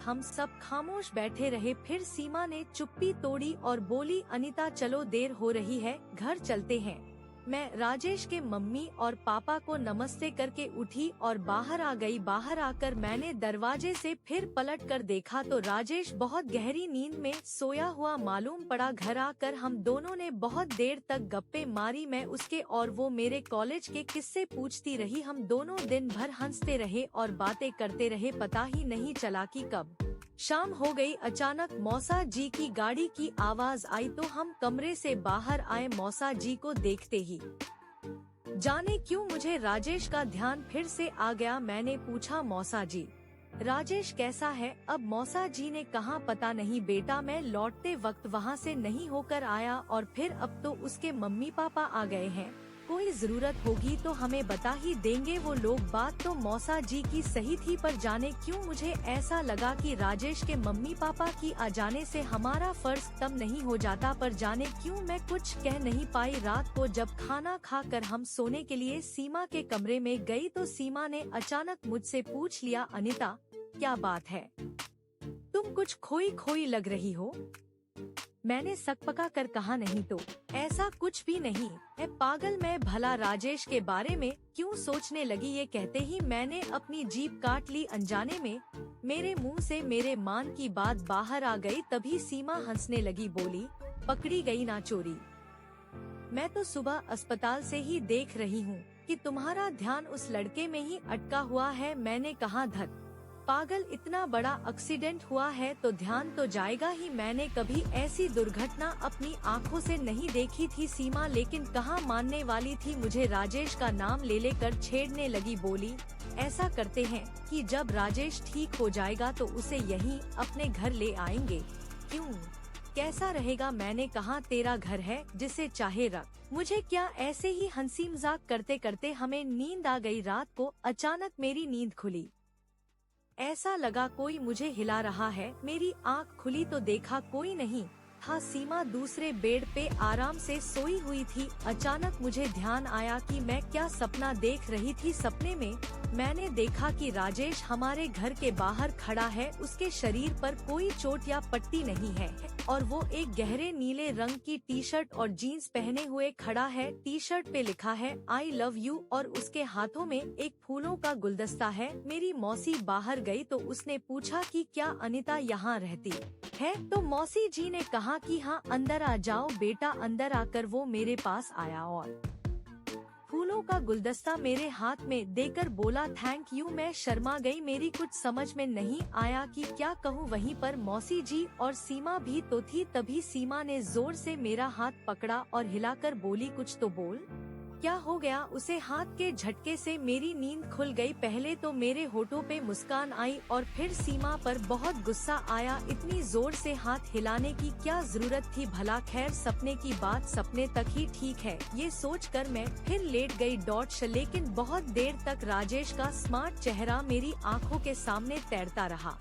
हम सब खामोश बैठे रहे। फिर सीमा ने चुप्पी तोड़ी और बोली, अनीता चलो, देर हो रही है, घर चलते हैं। मैं राजेश के मम्मी और पापा को नमस्ते करके उठी और बाहर आ गई। बाहर आकर मैंने दरवाजे से फिर पलट कर देखा तो राजेश बहुत गहरी नींद में सोया हुआ मालूम पड़ा। घर आकर हम दोनों ने बहुत देर तक गप्पे मारी, मैं उसके और वो मेरे कॉलेज के किस्से पूछती रही। हम दोनों दिन भर हंसते रहे और बातें करते रहे, पता ही नहीं चला कि कब शाम हो गई। अचानक मौसा जी की गाड़ी की आवाज आई तो हम कमरे से बाहर आए। मौसा जी को देखते ही जाने क्यों मुझे राजेश का ध्यान फिर से आ गया। मैंने पूछा, मौसा जी राजेश कैसा है? अब मौसा जी ने कहा, पता नहीं बेटा, मैं लौटते वक्त वहाँ से नहीं होकर आया और फिर अब तो उसके मम्मी पापा आ गए हैं, कोई जरूरत होगी तो हमें बता ही देंगे वो लोग। बात तो मौसा जी की सही थी, पर जाने क्यों मुझे ऐसा लगा कि राजेश के मम्मी पापा की आ जाने से हमारा फर्ज तब नहीं हो जाता। पर जाने क्यों मैं कुछ कह नहीं पाई। रात को जब खाना खाकर हम सोने के लिए सीमा के कमरे में गई तो सीमा ने अचानक मुझसे पूछ लिया, अनीता क्या बात है, तुम कुछ खोई खोई लग रही हो? मैंने सकपका कर कहा, नहीं तो ऐसा कुछ भी नहीं है पागल, मैं भला राजेश के बारे में क्यों सोचने लगी। ये कहते ही मैंने अपनी जीभ काट ली। अनजाने में मेरे मुंह से मेरे मान की बात बाहर आ गई। तभी सीमा हंसने लगी, बोली, पकड़ी गई ना चोरी। मैं तो सुबह अस्पताल से ही देख रही हूँ कि तुम्हारा ध्यान उस लड़के में ही अटका हुआ है। मैंने कहा, धत पागल, इतना बड़ा एक्सीडेंट हुआ है तो ध्यान तो जाएगा ही। मैंने कभी ऐसी दुर्घटना अपनी आंखों से नहीं देखी थी। सीमा लेकिन कहाँ मानने वाली थी, मुझे राजेश का नाम ले लेकर छेड़ने लगी। बोली, ऐसा करते हैं कि जब राजेश ठीक हो जाएगा तो उसे यहीं अपने घर ले आएंगे। क्यों, कैसा रहेगा? मैंने कहा, तेरा घर है, जिसे चाहे रख, मुझे क्या। ऐसे ही हंसी मजाक करते करते हमें नींद आ गई। रात को अचानक मेरी नींद खुली, ऐसा लगा कोई मुझे हिला रहा है। मेरी आँख खुली तो देखा कोई नहीं था, सीमा दूसरे बेड पे आराम से सोई हुई थी। अचानक मुझे ध्यान आया कि मैं क्या सपना देख रही थी। सपने में मैंने देखा कि राजेश हमारे घर के बाहर खड़ा है, उसके शरीर पर कोई चोट या पट्टी नहीं है और वो एक गहरे नीले रंग की टी शर्ट और जीन्स पहने हुए खड़ा है। टी शर्ट पे लिखा है आई लव यू और उसके हाथों में एक फूलों का गुलदस्ता है। मेरी मौसी बाहर गई तो उसने पूछा कि क्या अनीता यहाँ रहती है? तो मौसी जी ने कहा कि हाँ, अंदर आ जाओ बेटा। अंदर आकर वो मेरे पास आया और फूलों का गुलदस्ता मेरे हाथ में देकर बोला, थैंक यू। मैं शर्मा गई, मेरी कुछ समझ में नहीं आया कि क्या कहूँ। वहीं पर मौसी जी और सीमा भी तो थी। तभी सीमा ने जोर से मेरा हाथ पकड़ा और हिलाकर बोली, कुछ तो बोल। क्या हो गया? उसे हाथ के झटके से मेरी नींद खुल गई। पहले तो मेरे होठों पे मुस्कान आई और फिर सीमा पर बहुत गुस्सा आया। इतनी जोर से हाथ हिलाने की क्या जरूरत थी भला? खैर, सपने की बात सपने तक ही ठीक है, ये सोचकर मैं फिर लेट गई। लेकिन बहुत देर तक राजेश का स्मार्ट चेहरा मेरी आंखों के सामने तैरता रहा।